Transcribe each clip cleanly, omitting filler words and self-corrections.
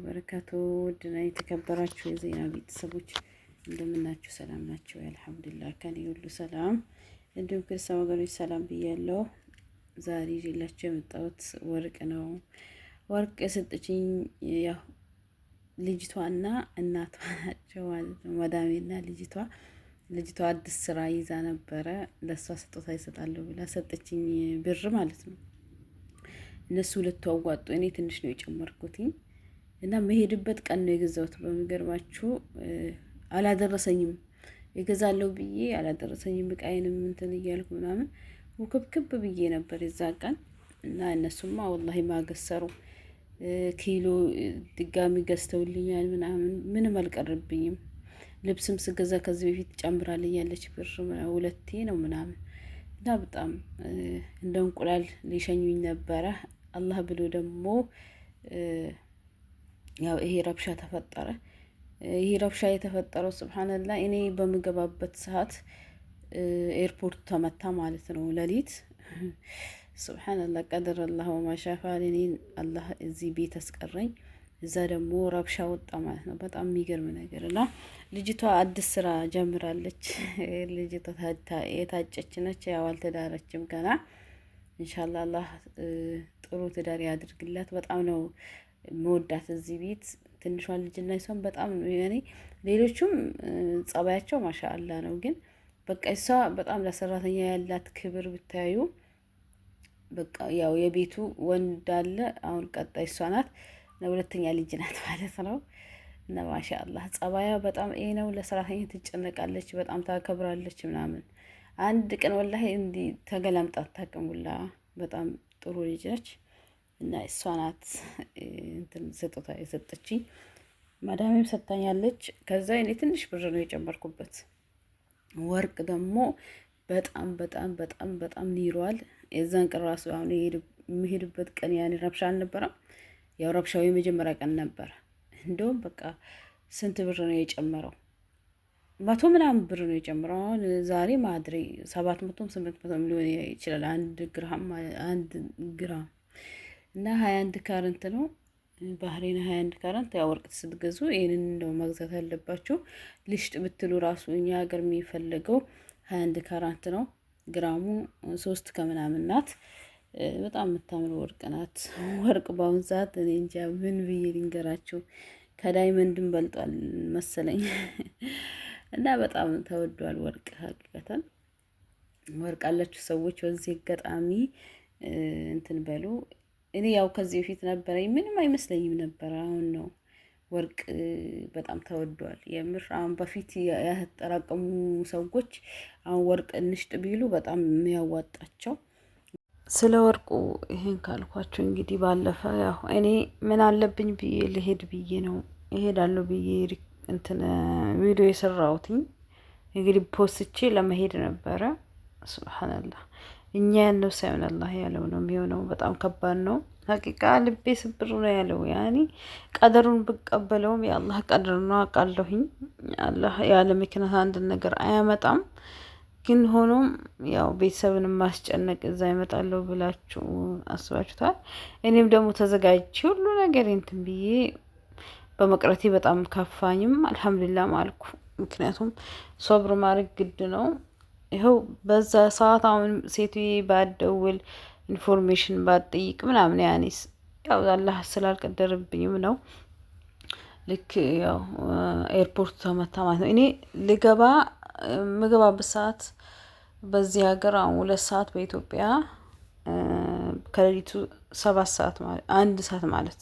ወበረካቱ ውድና የተከበራችሁ የዜና ቤተሰቦች እንደምናችሁ ሰላም ናችሁ? አልሐምዱሊላህ ከኔ ሁሉ ሰላም፣ እንዲሁም ክርስቲያን ወገኖች ሰላም ብያለሁ። ዛሬ ይዤላችሁ የመጣሁት ወርቅ ነው። ወርቅ የሰጠችኝ ያው ልጅቷና እናቷ ናቸው ማለት ነው። መዳሜና ልጅቷ አዲስ ስራ ይዛ ነበረ። ለሷ ስጦታ ይሰጣለሁ ብላ ሰጠችኝ ብር ማለት ነው። እነሱ ሁለቱ አዋጡ፣ እኔ ትንሽ ነው የጨመርኩትኝ እና መሄድበት ቀን ነው የገዛሁት። በሚገርማችሁ አላደረሰኝም፣ የገዛለሁ ብዬ አላደረሰኝም። እቃዬንም እንትን እያልኩ ምናምን ውክብክብ ብዬ ነበር የዛ ቀን እና እነሱማ ወላሂ ማገሰሩ ኪሎ ድጋሚ ገዝተውልኛል ምናምን፣ ምንም አልቀርብኝም። ልብስም ስገዛ ከዚህ በፊት ጨምራልኝ ያለች ብር ሁለቴ ነው ምናምን እና በጣም እንደ እንቁላል ሊሸኙኝ ነበረ። አላህ ብሎ ደግሞ ያው ይሄ ረብሻ ተፈጠረ። ይሄ ረብሻ የተፈጠረው ሱብሃንአላህ እኔ በምገባበት ሰዓት ኤርፖርት ተመታ ማለት ነው፣ ሌሊት። ሱብሃንአላህ ቀደረ አላህ ወማሻፋል። እኔን አላህ እዚህ ቤት አስቀረኝ፣ እዛ ደግሞ ረብሻ ወጣ ማለት ነው። በጣም የሚገርም ነገር እና ልጅቷ አዲስ ስራ ጀምራለች። ልጅቷ የታጨች ነች፣ ያው አልተዳረችም ገና። ኢንሻአላህ አላህ ጥሩ ትዳር ያድርግላት። በጣም ነው መወዳት እዚህ ቤት ትንሿ ልጅና እሷም በጣም ያኔ ሌሎቹም ጸባያቸው ማሻአላ ነው፣ ግን በቃ እሷ በጣም ለሰራተኛ ያላት ክብር ብታዩ በቃ ያው የቤቱ ወንድ አለ። አሁን ቀጣይ እሷ ናት፣ ለሁለተኛ ልጅ ናት ማለት ነው። እና ማሻአላህ ጸባያ በጣም ይሄ ነው። ለሰራተኛ ትጨነቃለች፣ በጣም ታከብራለች ምናምን። አንድ ቀን ወላሂ እንዲ ተገላምጣ አታውቅም። በጣም ጥሩ ልጅ ነች። እና እሷ ናት እንትን ስጦታ የሰጠችኝ። ማዳሜም ሰጥታኛለች። ከዛ እኔ ትንሽ ብር ነው የጨመርኩበት። ወርቅ ደግሞ በጣም በጣም በጣም በጣም ኒሯል። የዛን ቀን ራሱ አሁን የሚሄድበት ቀን ያኔ ረብሻ አልነበረም። ያው ረብሻው የመጀመሪያ ቀን ነበር። እንደውም በቃ ስንት ብር ነው የጨመረው? 100 ምናምን ብር ነው የጨመረው። አሁን ዛሬ ማድሬ 700 800 ሊሆን ይችላል አንድ ግራም እና 21 ካረንት ነው ባህሬን 21 ካረንት። ያው ወርቅ ስትገዙ ይሄንን እንደው መግዛት አለባችሁ። ልሽጥ ብትሉ ራሱ እኛ ሀገር የሚፈልገው 21 ካራንት ነው። ግራሙ 3 ከምናምን ናት። በጣም የምታምር ወርቅ ናት። ወርቅ በአሁን ሰዓት እኔ እንጃ ምን ብዬ ልንገራችሁ፣ ከዳይመንድም በልጧል መሰለኝ። እና በጣም ተወዷል ወርቅ። ሀቂቀተን ወርቅ አላችሁ ሰዎች በዚህ አጋጣሚ እንትን በሉ። እኔ ያው ከዚህ በፊት ነበረኝ ምንም አይመስለኝም ነበር። አሁን ነው ወርቅ በጣም ተወዷል የምር። አሁን በፊት ያጠራቀሙ ሰዎች አሁን ወርቅ እንሽጥ ቢሉ በጣም የሚያዋጣቸው። ስለ ወርቁ ይሄን ካልኳችሁ እንግዲህ ባለፈ ያው እኔ ምን አለብኝ ብዬ ልሄድ ብዬ ነው እሄዳለሁ ብዬ እንትን ቪዲዮ የሰራሁትኝ እንግዲህ ፖስቼ ለመሄድ ነበረ። ሱብሃንአላህ እኛ ያለው ሳይሆን አላህ ያለው ነው የሚሆነው። በጣም ከባድ ነው ሀቂቃ። ልቤ ስብር ነው ያለው። ያኔ ቀደሩን ብቀበለውም የአላህ ቀደር ነው አውቃለሁኝ። አላህ ያለ ምክንያት አንድ ነገር አያመጣም። ግን ሆኖም ያው ቤተሰብን ማስጨነቅ እዛ ይመጣለሁ ብላችሁ አስባችሁታል። እኔም ደግሞ ተዘጋጅቼ ሁሉ ነገር እንትን ብዬ በመቅረቴ በጣም ከፋኝም አልሐምዱሊላህ አልኩ። ምክንያቱም ሶብር ማድረግ ግድ ነው። ይኸው በዛ ሰዓት አሁን ሴትዬ ባደውል ኢንፎርሜሽን ባጠይቅ ምናምን ያኔስ ያው አላህ ስላልቀደረብኝም ነው። ልክ ያው ኤርፖርት ተመታ ማለት ነው። እኔ ምገባበት ሰዓት በዚህ ሀገር አሁን 2 ሰዓት በኢትዮጵያ ከሌሊቱ 7 ሰዓት ማለት 1 ሰዓት ማለት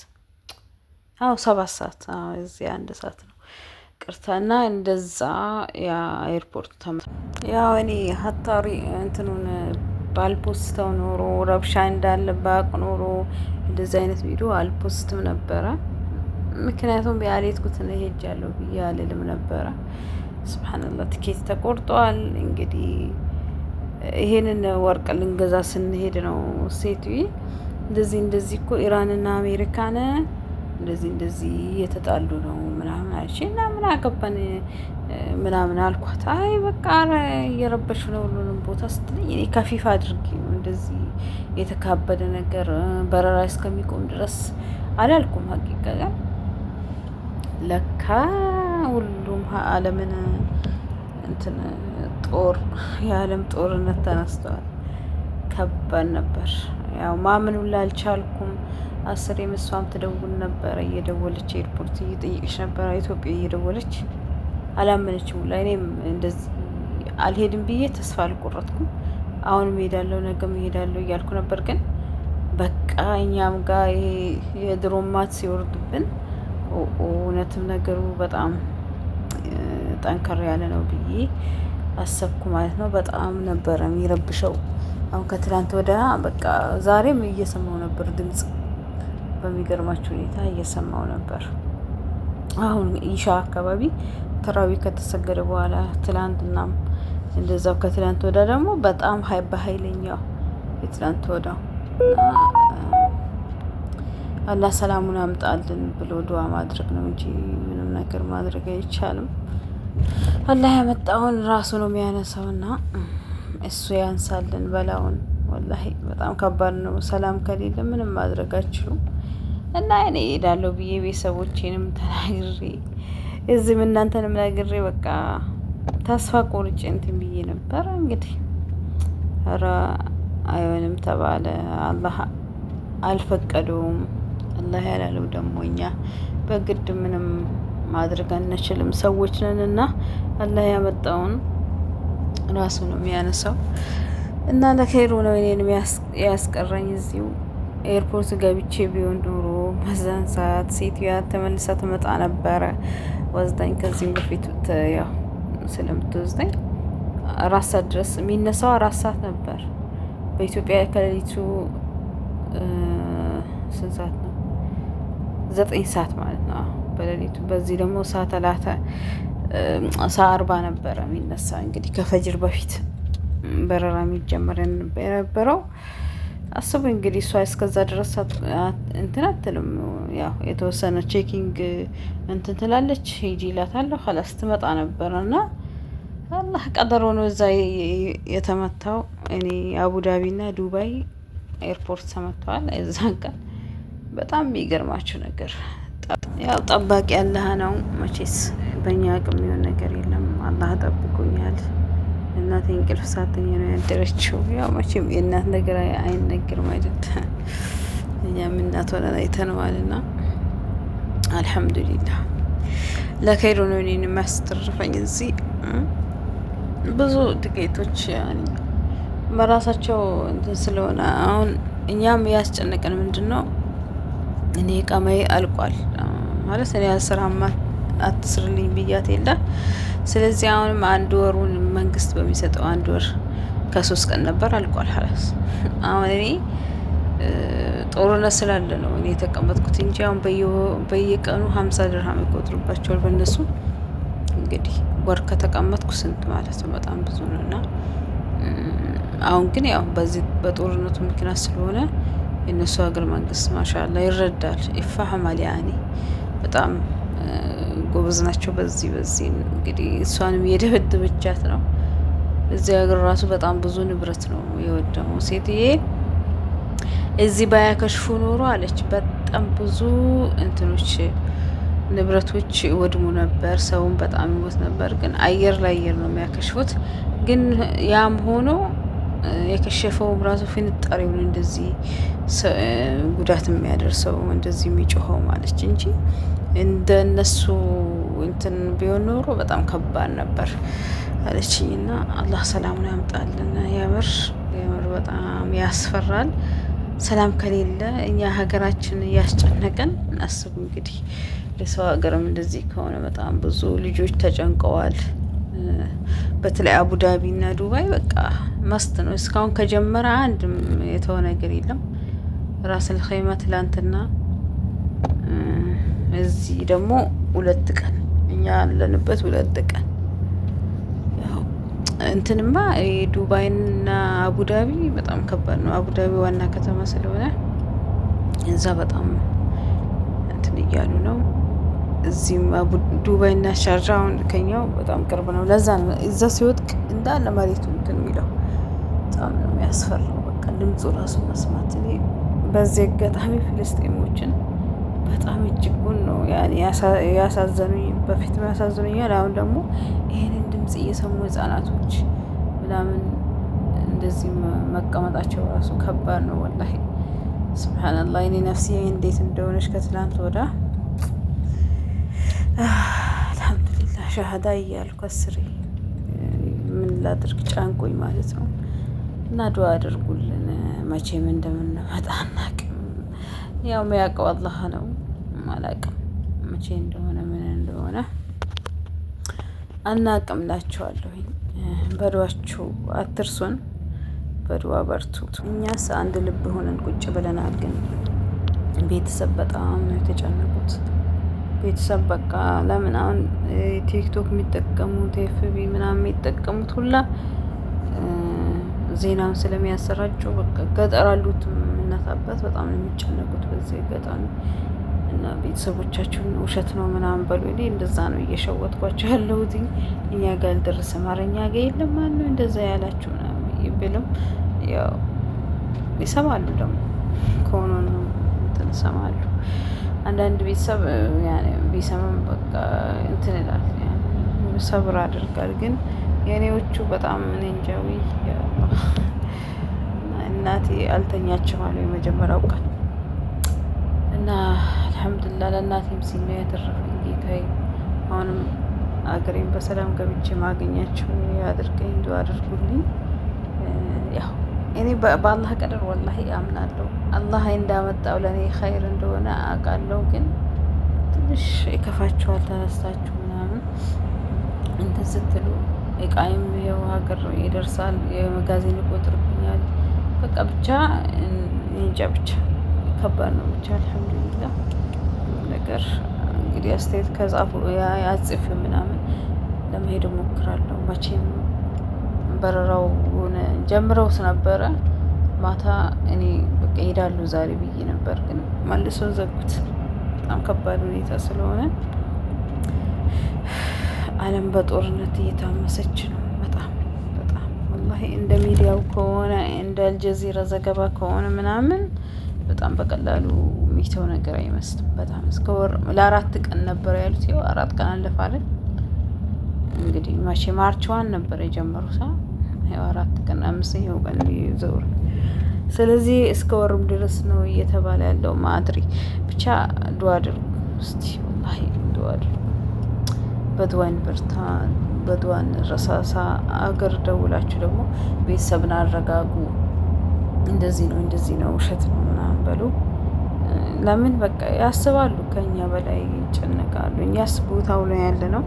7 ሰዓት እዚህ 1 ሰዓት ነው ቅርታና እንደዛ ያ ኤርፖርት ተመታ። ያው እኔ ሀታሪ እንትኑን ባልፖስተው ኖሮ ረብሻ እንዳለ ባቅ ኖሮ እንደዚህ አይነት ቪዲዮ አልፖስትም ነበረ። ምክንያቱም ያሌትኩት ነው ሄጃለሁ ብዬ አልልም ነበረ። ሱብሃንአላህ ትኬት ተቆርጧል። እንግዲህ ይሄንን ወርቅ ልንገዛ ስንሄድ ነው ሴትዬ እንደዚህ እኮ ኢራንና አሜሪካን እንደዚህ የተጣሉ ነው ምናምን አለች። እና ምን አገባን ምናምን አልኳት። አይ በቃ እየረበሽ ነው ሁሉንም ቦታ ስትለኝ እኔ ከፊፋ አድርጊ ነው እንደዚህ የተካበደ ነገር በረራ እስከሚቆም ድረስ አላልኩም ሀቂቃ ለካ ሁሉም ዓለምን እንትን የዓለም ጦርነት ተነስተዋል። ከባድ ነበር። ያው ማመን ሁላ አልቻልኩም። 10 እሷም ትደውል ነበረ እየደወለች ኤርፖርት እየጠየቀች ነበረ ኢትዮጵያ እየደወለች አላመነችም ሁላ። እኔም እንደዚህ አልሄድም ብዬ ተስፋ አልቆረጥኩም። አሁንም እሄዳለሁ ነገም እሄዳለሁ እያልኩ ነበር። ግን በቃ እኛም ጋር ይሄ የድሮ ማት ሲወርድብን እውነትም ነገሩ በጣም ጠንከር ያለ ነው ብዬ አሰብኩ ማለት ነው። በጣም ነበረ የሚረብሸው። አሁን ከትላንት ወደ በቃ ዛሬም እየሰማው ነበር ድምጽ፣ በሚገርማችሁ ሁኔታ እየሰማው ነበር። አሁን ኢሻ አካባቢ ተራዊ ከተሰገደ በኋላ ትላንትናም እንደዛው፣ ከትላንት ወዳ ደግሞ በጣም በኃይለኛው የትላንት ወዳው አላህ ሰላሙን አምጣልን ብሎ ዱዓ ማድረግ ነው እንጂ ምንም ነገር ማድረግ አይቻልም። አላህ ያመጣውን ራሱ ነው የሚያነሳውና እሱ ያንሳልን በላውን። ወላሂ በጣም ከባድ ነው። ሰላም ከሌለ ምንም ማድረግ አችሉም። እና እኔ እሄዳለሁ ብዬ ቤተሰቦቼንም ተናግሬ እዚህም እናንተንም ነግሬ በቃ ተስፋ ቆርጬ እንትን ብዬ ነበር። እንግዲህ ኧረ አይሆንም ተባለ። አላህ አልፈቀደውም። አላህ ያላለው ደግሞ እኛ በግድ ምንም ማድረግ አንችልም። ሰዎች ነን እና አላህ ያመጣውን ራሱ ነው የሚያነሳው። እና ለኸይሩ ነው እኔን ያስቀረኝ። እዚሁ ኤርፖርት ገብቼ ቢሆን ኖሮ በዛን ሰዓት ሴትዮዋ ተመልሳ ትመጣ ነበረ ወስዳኝ። ከዚህም በፊት ያው ስለምትወስደኝ 4 ሰዓት ድረስ የሚነሳው 4 ሰዓት ነበር በኢትዮጵያ ከሌሊቱ 9 ሰዓት ነው? 9 ሰዓት ማለት ነው በሌሊቱ። በዚህ ደግሞ ሰዓት 40 ነበረ የሚነሳ። እንግዲህ ከፈጅር በፊት በረራ የሚጀመር የነበረው አስቡ እንግዲህ። እሷ እስከዛ ድረስ እንትን አትልም። ያው የተወሰነ ቼኪንግ እንትን ትላለች። ሂጂ እላታለሁ ኸላስ ትመጣ ነበረ። እና አላህ ቀጠሮ ነው እዛ የተመታው። እኔ አቡዳቢና ዱባይ ኤርፖርት ተመተዋል እዛን ቀን። በጣም የሚገርማችሁ ነገር ያው ጠባቂ አላህ ነው መቼስ፣ በእኛ አቅም የሚሆን ነገር የለም። አላህ ጠብቆኛል። እናቴ እንቅልፍ ሳተኛ ነው ያደረችው። ያው መቼም የእናት ነገር አይነገርም አይደል? እኛም እናት ሆነን አይተነዋልና አልሐምዱሊላህ። ለኸይሩ ነው እኔን የሚያስተርፈኝ። እዚህ ብዙ ጥቂቶች በራሳቸው እንትን ስለሆነ አሁን እኛም ያስጨነቀን ምንድን ነው፣ እኔ ቀማይ አልቋል ማለት እኔ ስራማ አትስርልኝ ብያት የለ። ስለዚህ አሁንም 1 ወሩን መንግስት በሚሰጠው 1 ወር ከ3 ቀን ነበር አልቋል ኸላስ። አሁን እኔ ጦርነት ስላለ ነው እኔ የተቀመጥኩት እንጂ አሁን በየቀኑ 50 ድርሃም ይቆጥሩባቸዋል በእነሱ። እንግዲህ ወር ከተቀመጥኩ ስንት ማለት ነው? በጣም ብዙ ነው። እና አሁን ግን ያው በዚህ በጦርነቱ ምክንያት ስለሆነ የእነሱ ሀገር መንግስት ማሻአላ ይረዳል፣ ይፋህማል። ያኔ በጣም ጎበዝ ናቸው። በዚህ እንግዲህ እሷንም የደበደበቻት ነው። እዚህ ሀገር ራሱ በጣም ብዙ ንብረት ነው የወደመው። ሴትዬ እዚህ ባያከሽፉ ኖሮ አለች በጣም ብዙ እንትኖች ንብረቶች ወድሙ ነበር፣ ሰውን በጣም ይሞት ነበር። ግን አየር ነው የሚያከሽፉት። ግን ያም ሆኖ የከሸፈውም ራሱ ፍንጣሪውን እንደዚህ ጉዳት የሚያደርሰው እንደዚህ የሚጮኸው ማለች እንጂ እንደነሱ እንትን ቢሆን ኖሮ በጣም ከባድ ነበር አለችኝ። እና አላህ ሰላሙን ያምጣልን። የምር በጣም ያስፈራል። ሰላም ከሌለ እኛ ሀገራችን እያስጨነቀን አስቡ እንግዲህ የሰው ሀገርም እንደዚህ ከሆነ በጣም ብዙ ልጆች ተጨንቀዋል። በተለይ አቡዳቢ እና ዱባይ በቃ መስት ነው። እስካሁን ከጀመረ አንድም የተወ ነገር የለም። ራስል ኸይማ ትላንትና፣ እዚህ ደግሞ 2 ቀን፣ እኛ ያለንበት 2 ቀን። እንትንማ ዱባይና አቡዳቢ በጣም ከባድ ነው። አቡዳቢ ዋና ከተማ ስለሆነ እዛ በጣም እንትን እያሉ ነው። እዚህም ዱባይና ሻርጃ አሁን ከኛው በጣም ቅርብ ነው። ለዛ ነው እዛ ሲወጥቅ እንዳለ መሬቱ እንትን የሚለው በጣም ነው የሚያስፈራው። በቃ ድምፁ ራሱ መስማት። እኔ በዚህ አጋጣሚ ፍልስጤሞችን በጣም እጅጉን ነው ያሳዘኑኝ። በፊትም ያሳዝኑኛል። አሁን ደግሞ ይህንን ድምጽ እየሰሙ ህጻናቶች ምናምን እንደዚህ መቀመጣቸው ራሱ ከባድ ነው ወላሂ። ሱብሃነላህ እኔ ነፍሴ እንዴት እንደሆነች ከትላንት ወዳ አልሐምዱሊላህ ሻሃዳ እያልኩ አስሬ ምን ላድርግ ጫንቆኝ ማለት ነው። እና ዱዓ አድርጉልን። መቼም እንደምንመጣ አናቅም። ያው የሚያውቀው አላህ ነው። አላቅም መቼ እንደሆነ ምን እንደሆነ አናቅም ላችኋለሁኝ። በዱዓችሁ አትርሱን። በዱዓ በርቱ። እኛስ አንድ ልብ ሆነን ቁጭ ብለናል። ግን ቤተሰብ በጣም ነው የተጨነቁት። ቤተሰብ በቃ ለምን አሁን ቲክቶክ የሚጠቀሙት ኤፍቢ ምናምን የሚጠቀሙት ሁላ ዜናውን ስለሚያሰራጩ በቃ ገጠር አሉትም እናት አባት በጣም ነው የሚጨነቁት በዚህ አጋጣሚ። እና ቤተሰቦቻችሁን ውሸት ነው ምናምን በሉ። እኔ እንደዛ ነው እየሸወጥኳቸው ያለሁት። እኛ ጋር አልደረሰም። ኧረ እኛ ጋር የለም ማነው እንደዛ ያላችሁ ምናምን ብሎም ያው ይሰማሉ። ደግሞ ከሆነ ነው እንትን ይሰማሉ። አንዳንድ ቤተሰብ ቢሰማም በቃ እንትን ይላል ሰብር አድርጋል። ግን የእኔዎቹ በጣም እኔ እንጃዊ እናቴ አልተኛችም አሉ የመጀመሪያው ቀን እና አልሐምዱሊላህ ለእናቴም ሲል ነው ያተረፈኝ ጌታዬ። አሁንም አገሬን በሰላም ገብቼ ማገኛቸው ያድርገኝ። ዱዓ አድርጉልኝ። ያው እኔ በአላህ ቀደር ወላሂ አምናለሁ። አላህ እንዳመጣው ለእኔ ኸይር እንደሆነ አውቃለሁ። ግን ትንሽ ይከፋችኋል ተነስታችሁ ምናምን እንትን ስትሉ እቃይም ይኸው ሀገር ይደርሳል። የመጋዘን ይቆጥርብኛል። በቃ ብቻ እንጃ ብቻ ከባድ ነው። ብቻ አልሐምዱሊላህ ነገር እንግዲህ አስተያየት ከጻፉ ያጽፍ ምናምን ለመሄድ እሞክራለሁ። መቼም በረራው ጀምረውት ነበረ ማታ እኔ በቃ ይሄዳሉ ዛሬ ብዬ ነበር፣ ግን መልሶ ዘጉት። በጣም ከባድ ሁኔታ ስለሆነ ዓለም በጦርነት እየታመሰች ነው። በጣም በጣም ወላሂ እንደ ሚዲያው ከሆነ እንደ አልጀዚራ ዘገባ ከሆነ ምናምን በጣም በቀላሉ የሚተው ነገር አይመስልም። በጣም እስከ ወር ለ4 ቀን ነበር ያሉት። ያው 4 ቀን አለፋለን እንግዲህ ማቼ ማርችዋን ነበር የጀመሩት። ያው 4 ቀን 5ኛው ቀን ሊዞር ስለዚህ እስከ ወርም ድረስ ነው እየተባለ ያለው። ማድሪ ብቻ ዱዓ አድርጉ እስቲ ወላሂ ዱዓ አድርጉ። በዱዓን በርታ፣ በዱዓን ረሳሳ። አገር ደውላችሁ ደግሞ ቤተሰብን አረጋጉ። እንደዚህ ነው ውሸት ነው ምናምን በሉ። ለምን በቃ ያስባሉ፣ ከኛ በላይ ይጨነቃሉ። እኛስ ቦታው ላይ ያለ ነው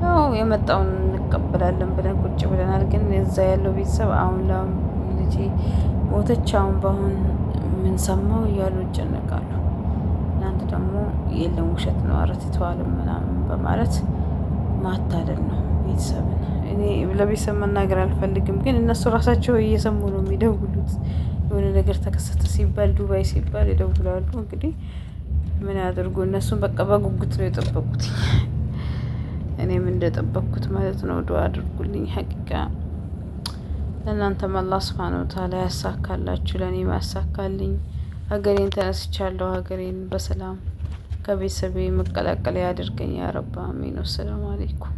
ያው የመጣውን እንቀበላለን ብለን ቁጭ ብለናል። ግን እዛ ያለው ቤተሰብ አሁን ልጄ ሞተች አሁን በአሁን ምን ሰማው እያሉ ይጨነቃሉ። እናንተ ደግሞ የለም ውሸት ነው አረትተዋልም ምናምን በማለት ማታለል ነው ቤተሰብን። እኔ ለቤተሰብ መናገር አልፈልግም፣ ግን እነሱ ራሳቸው እየሰሙ ነው የሚደውሉት። የሆነ ነገር ተከሰተ ሲባል ዱባይ ሲባል ይደውላሉ። እንግዲህ ምን ያደርጉ እነሱን በቃ በጉጉት ነው የጠበቁት። እኔም እንደጠበቅኩት ማለት ነው። ዱዓ አድርጉልኝ። ሐቂቃ ለእናንተም አላህ ሱብሓነሁ ወተዓላ ያሳካላችሁ፣ ለእኔም ያሳካልኝ። ሀገሬን ተነስቻለሁ። ሀገሬን በሰላም ከቤተሰቤ መቀላቀል ያድርገኝ ያ ረብ። አሚን። ወሰላሙ አለይኩም።